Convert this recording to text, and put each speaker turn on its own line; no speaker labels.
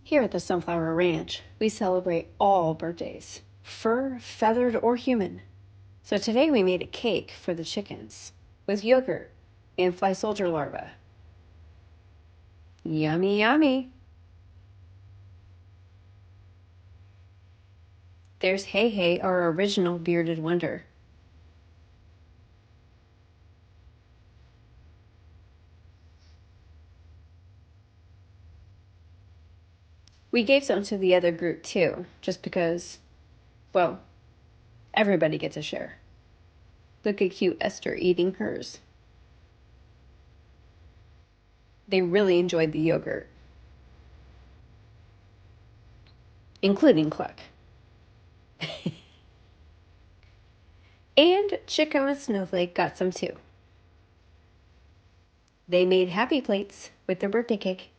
Here at the Sunflower Ranch, we celebrate all birthdays, fur, feathered, or human. So today we made a cake for the chickens with yogurt and fly soldier larvae. Yummy, yummy. There's Hey Hey, our original bearded wonder. We gave some to the other group too, just because, well, everybody gets a share. Look at cute Esther eating hers. They really enjoyed the yogurt, including Cluck. And Chico and Snowflake got some too. They made happy plates with their birthday cake.